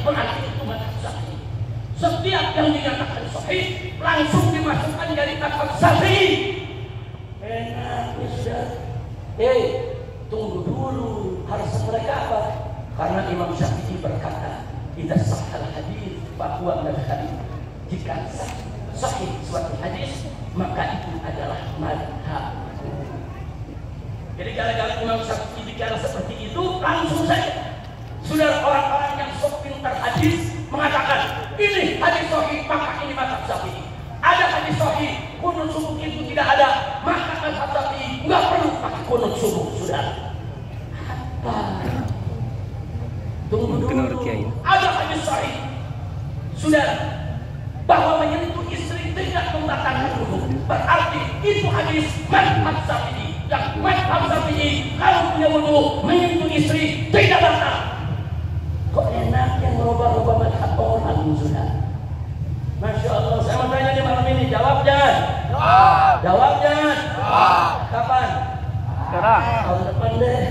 berarti itu mazhab Syafi'i. Setiap yang dinyatakan sahih langsung dimasukkan dari mazhab Syafi'i. Enak Ustaz. Tunggu dulu, harus mereka apa? Karena Imam Syafi'i berkata, "Idza sahhal hadits fa huwa madhhabi." Jika sahih suatu hadis, maka itu adalah madhab. Jadi gara-gara Imam Syafi'i bicara seperti itu, langsung saja sudah orang-orang yang sok pintar hadis mengatakan ini hadis sahih, maka ini mazhab Syafi'i. Ada hadis sahih, kunut subuh itu tidak ada, maka mazhab Syafi'i nggak perlu pakai kunut subuh. Sudah apa? Tunggu dulu. Ada hadis sahih, sudah bahwa menyentuh istri tidak membatalkan wudu. Berarti itu hadis mazhab Syafi'i. Yang mazhab Syafi'i kalau punya wudu menyentuh istri tidak batal. Kok enak yang merubah-rubah mazhab orang sudah. Masya Allah, saya mau tanya di malam ini, jawab jangan? Jawab jangan? Kapan? Sekarang. Tahun depan deh.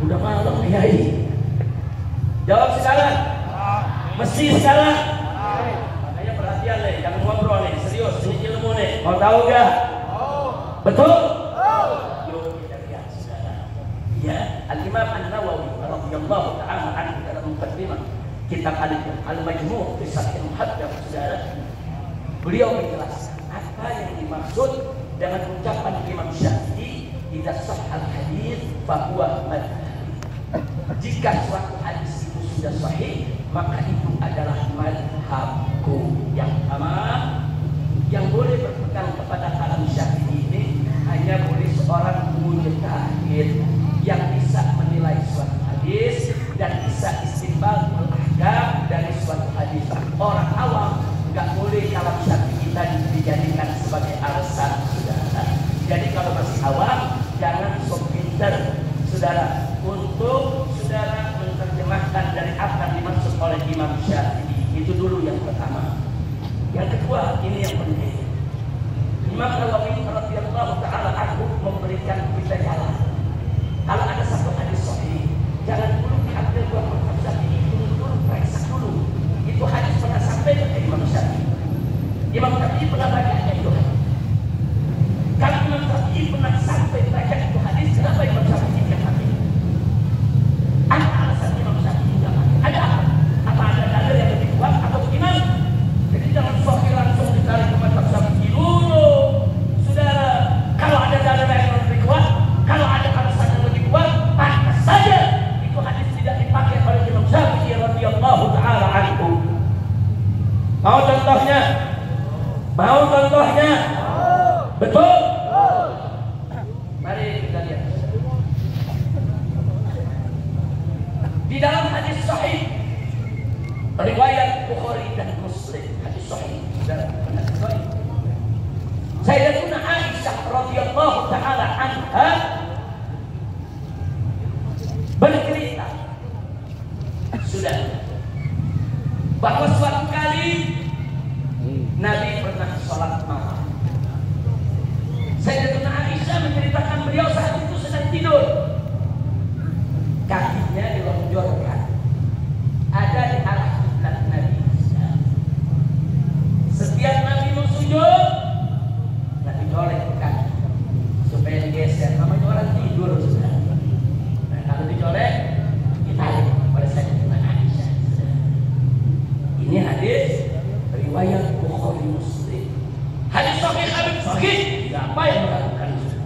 Udah malam kiai. Jawab sekarang. Mesti sekarang. Makanya perhatian deh, jangan ngobrol nih, serius, ini ilmu nih. Mau tahu gak? Betul? Yuk kita lihat sekarang. Ya, Al-Imam An-Nawawi radhiyallahu ta'ala anhu dalam muqaddimah kitab Al-Majmu' fi Sharh Muhaddab, saudara, beliau menjelaskan apa yang dimaksud dengan ucapan Imam Syafi'i, "Idza sahhal hadits fa huwa madhhabi." Jika suatu hadis itu sudah sahih, maka itu adalah madhabku. Yang pertama, yang boleh berpegang kepada kalam Syafi'i ini hanya boleh seorang mujtahid yang bisa menilai suatu hadis dan bisa istinbatul ahkam dari suatu hadis. Orang awam nggak boleh kalam Syafi'i tadi dijadikan sebagai alasan, saudara. Jadi kalau masih awam, jangan sok pinter, saudara, untuk saudara menerjemahkan dari apa yang dimaksud oleh Imam Syafi'i. Itu dulu yang pertama. Yang kedua, ini yang penting. Imam Nawawi radhiyallahu ta'ala anhu memberikan kita jalan. Kalau ada satu hadis sahih, jangan dulu diambil buat mazhab Syafi'i, dulu periksa dulu. Itu hadis pernah sampai ke Imam Syafi'i. Imam Syafi'i pernah bacanya itu hadis. Kalau Imam Syafi'i pernah sampai baca itu hadis, kenapa Imam Syafi'i tidak pakai? Apa alasan Imam Syafi'i tidak pakai? Ada apa? Apa ada dalil yang lebih kuat atau bagaimana? Jadi jangan sahih langsung ditarik ke mazhab Syafi'i dulu, saudara. Kalau ada dalil yang lebih kuat, kalau ada alasan yang lebih kuat, pantas saja itu hadis tidak dipakai oleh Imam Syafi'i radhiyallahu ta'ala anhu. Mau contohnya? Mau contohnya? Betul? Mari kita lihat. Di dalam hadis sahih riwayat Bukhari dan Muslim, hadis sahih dalam hadis sahih, Sayyidatuna Aisyah radhiyallahu ta'ala anha bercerita sudah bahwa suatu kali Nabi pernah sholat malam. Sayyidatuna Aisyah menceritakan beliau saat itu sedang tidur, kakinya dilonjorkan ada di arah kiblat Nabi. Setiap Nabi mau sujud, Nabi colek kaki supaya digeser. Namanya orang tidur sudah. Nah, kalau dicolek, ditarik oleh Sayyidatuna Aisyah. Ini hadis riwayat Bukhari Muslim. Hadis sahih, hadis sahih. Siapa yang melakukan itu?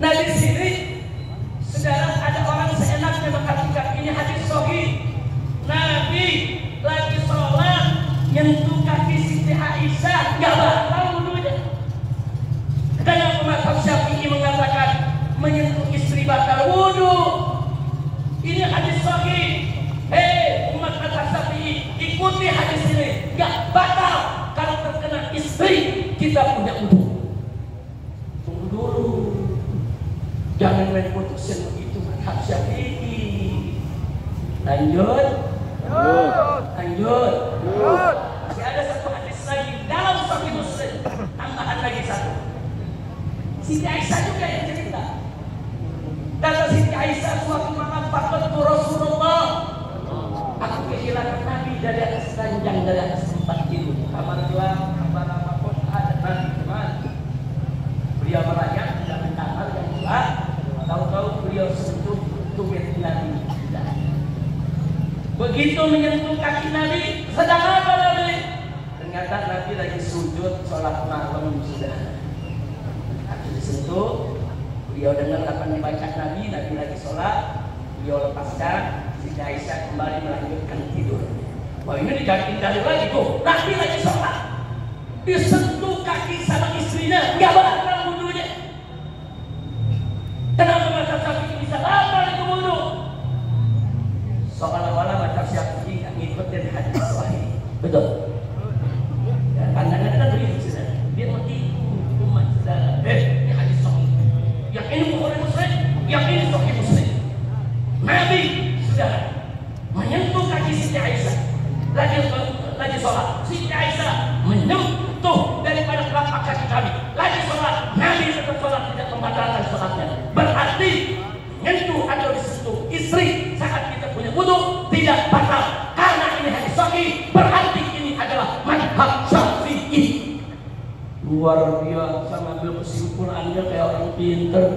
Nah di sini, saudara, ada orang seenaknya mengatakan ini hadis sahih. Nabi lagi sholat nyentuh kaki Siti Aisyah, nggak batal wudunya. Kenapa mazhab Syafi'i mengatakan menyentuh istri batal wudu? Ini hadis sahih. Hei umat mazhab Syafi'i, ikuti hadis ini, nggak batal kalau terkena istri kita punya wudu. Tunggu dulu, jangan main putusin begitu mazhab Syafi'i. Lanjut. Masih ada satu hadis lagi dalam Sahih Muslim, tambahan lagi satu. Siti Aisyah juga yang cerita. Kata Siti Aisyah, suatu malam faqadtu Rasulullah menghilangkan Nabi dari atas ranjang, dari atas tempat tidur. Kamar gelap, kamar apapun ada Nabi teman. Beliau merayap di dalam kamar yang gelap. Tahu-tahu beliau sentuh tumit Nabi. Begitu menyentuh kaki Nabi, sedang apa Nabi? Ternyata Nabi lagi sujud sholat malam sudah. Kaki disentuh, beliau dengar apa yang dibaca Nabi lagi sholat. Beliau lepaskan. Siti Aisyah kembali melanjutkan tidur. Wah, ini diganti dalil lagi tuh. Nabi lagi sholat, disentuh kaki sama istrinya, nggak batal wudunya. Kenapa mazhab Syafi'i bisa batal itu wudu? Seolah-olah mazhab Syafi'i nggak ngikutin hadis sahih. Betul. Ya, pandangan kan begitu sudah. Dia menipu umat saudara. Ini hadis sahih. Yang ini Bukhari Muslim, yang ini Sahih Muslim. Nabi sudah menyentuh kaki Siti Aisyah lagi sholat. Siti Aisyah menyentuh daripada telapak kaki kami lagi sholat. Nabi tetap sholat, tidak membatalkan sholatnya. Berarti menyentuh atau disentuh istri saat kita punya wudu tidak batal, karena ini hadis sahih. Berarti ini adalah mazhab Syafi'i. Luar biasa ngambil kesimpulannya kayak orang pinter.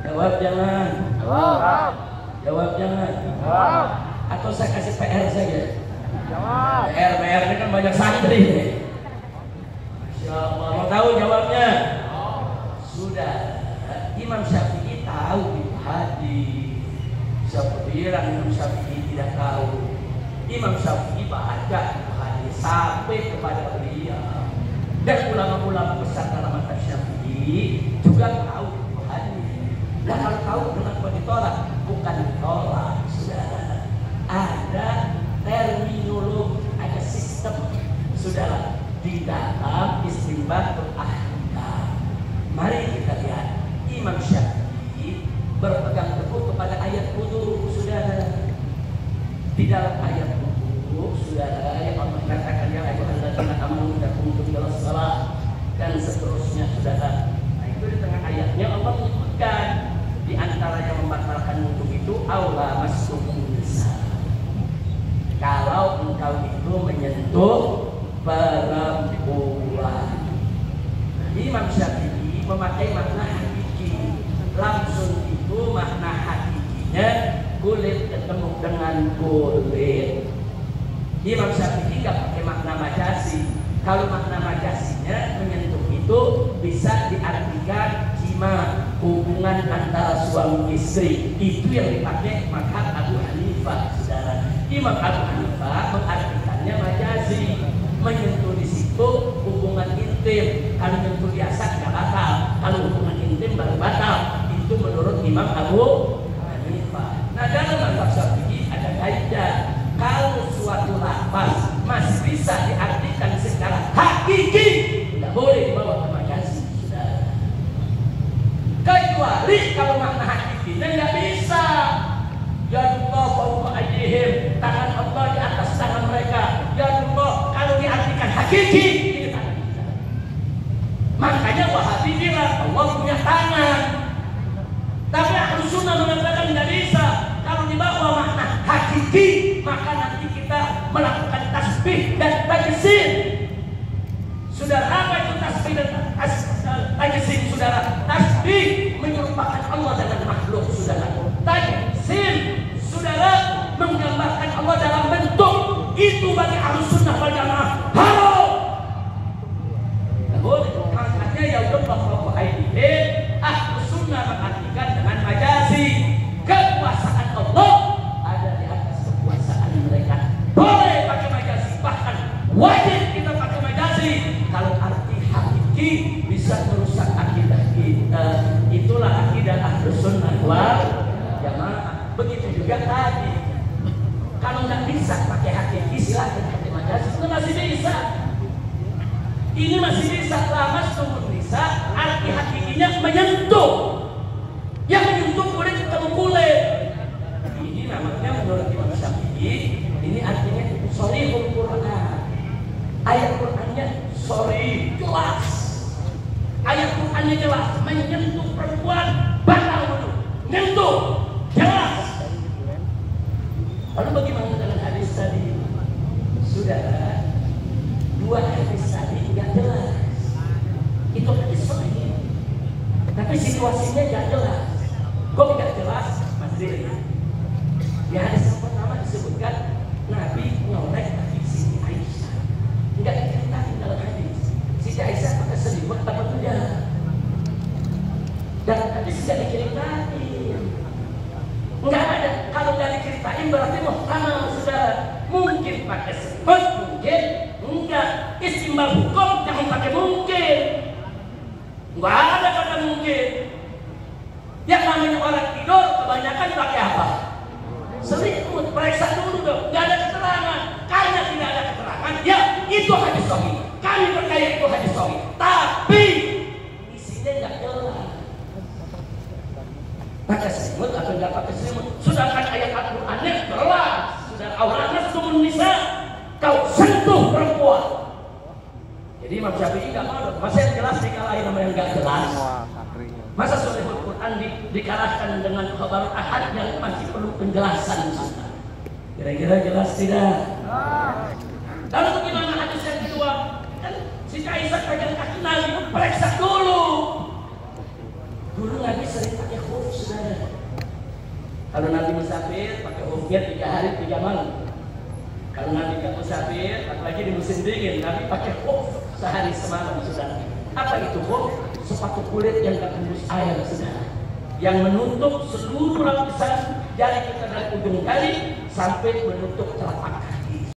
Jawab jangan. Jawab jangan. Atau saya kasih PR saja. PR ini kan banyak santri nih. Masya Allah, mau tahu jawabnya? Sudah. Imam Syafi'i tahu itu hadis. Siapa bilang Imam Syafi'i tidak tahu? Imam Syafi'i baca itu hadis sampai kepada beliau. Dan ulama-ulama besar dalam mazhab Syafi'i juga tahu itu hadis. Nah, kalau tahu kenapa ditolak? Bukan ditolak, saudara. Ada terminologi, ada sistem, saudara, di dalam istinbatul ahkam. Mari kita lihat Imam Syafi'i berpegang teguh kepada ayat wudu, saudara. Di dalam ayat wudu, saudara, yang Allah katakan ya ayyuhalladzina amanu idza qumtum ilas shalah dan seterusnya, saudara. Nah, itu di tengah ayatnya Allah menyebutkan di antara yang membatalkan wudu itu aula masukun nisa. Kalau engkau itu menyentuh perempuan. Imam Syafi'i memakai makna hakiki. Langsung itu makna hakikinya kulit ketemu dengan kulit. Imam Syafi'i nggak pakai makna majasi. Kalau makna majasinya menyentuh itu bisa diartikan hubungan antara suami istri. Itu yang dipakai mazhab Abu Hanifah, saudara. Imam Abu Hanifah mengartikannya majazi, menyentuh di situ hubungan intim. Kalau menyentuh biasa nggak batal, kalau hubungan intim baru batal. Itu menurut Imam Abu Hanifah. Nah, dalam mazhab Syafi'i ada kaidah. Kalau suatu lafaz masih bisa diartikan secara hakiki, tidak boleh dibawa ke majazi. Kecuali kalau makna hakikinya nggak bisa. Ya Allah fawqa aydihim, tangan Allah di atas tangan mereka. Ya Allah, kalau diartikan hakiki ini tangan kita. Makanya Wahabi bilang Allah punya tangan. Tapi Ahlus Sunnah mengatakan nggak bisa. Kalau dibawa makna hakiki, maka nanti kita melakukan tasbih dan tajsim. Saudara, apa itu tasbih dan tajsim, saudara? Tasbih menyerupakan Allah dengan makhluk, saudara. Tajsim, saudara, menggambarkan Allah dalam bentuk. Itu bagi Ahlus Sunnah wal Jamaah haram. Tidak boleh. Makanya ya Allah fawqa aydihim, Ahlus Sunnah mengartikan dengan majazi. Kekuasaan Allah ada di atas kekuasaan mereka. Boleh pakai majazi, bahkan wajib kita pakai majazi. Kalau arti hakiki bisa merusak akidah kita. Itulah akidah Ahlus Sunnah wal Jamaah. Begitu juga tadi. Kalau nggak bisa pakai hakiki, silakan pakai majazi. Itu masih bisa. Ini masih bisa. Lamas tumbuh bisa. Arti hakikinya menyentuh. Yang menyentuh kulit ketemu kulit. Ini namanya menurut Imam Syafi'i. Ini artinya sharihul Quran. Ayat Qurannya sorry, jelas. Ayat Qurannya jelas. Menyentuh perempuan batal wudu. Menyentuh jelas. Lalu bagaimana dengan hadis? situasinya nggak jelas. Kok nggak jelas, Mas Riri? Di hadis yang pertama disebutkan Nabi nyolek kaki Siti Aisyah. Nggak diceritain dalam hadis. Siti Aisyah pakai selimut apa tidak? Dan hadis tidak diceritain. Nggak ada. Kalau nggak diceritain berarti muhtamal, saudara. Mungkin pakai selimut, mungkin enggak. Istimbal hukum jangan pakai mungkin. Nggak ada kata mungkin. Yang namanya orang tidur kebanyakan pakai apa? Selimut. Periksa dulu dong. Nggak ada keterangan. Karena tidak ada keterangan, ya itu hadis sahih. Kami percaya itu hadis sahih. Tapi isinya nggak jelas. Pakai selimut atau nggak pakai selimut? Sedangkan ayat Al-Qur'annya jelas. Sudah auratnya sumun nisa. Kau sentuh perempuan. Jadi Imam Syafi'i nggak mau. Masa yang jelas dikalahin sama yang nggak jelas? Masa Shurahul Quran dikalahkan dengan khabar ahad yang masih perlu penjelasan? Kira-kira jelas tidak? Lalu bagaimana hadis yang kedua? Kan Siti Aisyah pegang kaki Nabi, periksa dulu. Dulu Nabi sering pakai khuf, saudara. Kalau Nabi musafir, pakai khufnya 3 hari 3 malam. Kalau Nabi nggak musafir, apalagi di musim dingin, Nabi pakai khuf sehari semalam, saudara. Apa itu khuf? Sepatu kulit yang tak tembus air, saudara. Yang menutup seluruh lapisan jari kita dari ujung jari sampai menutup telapak.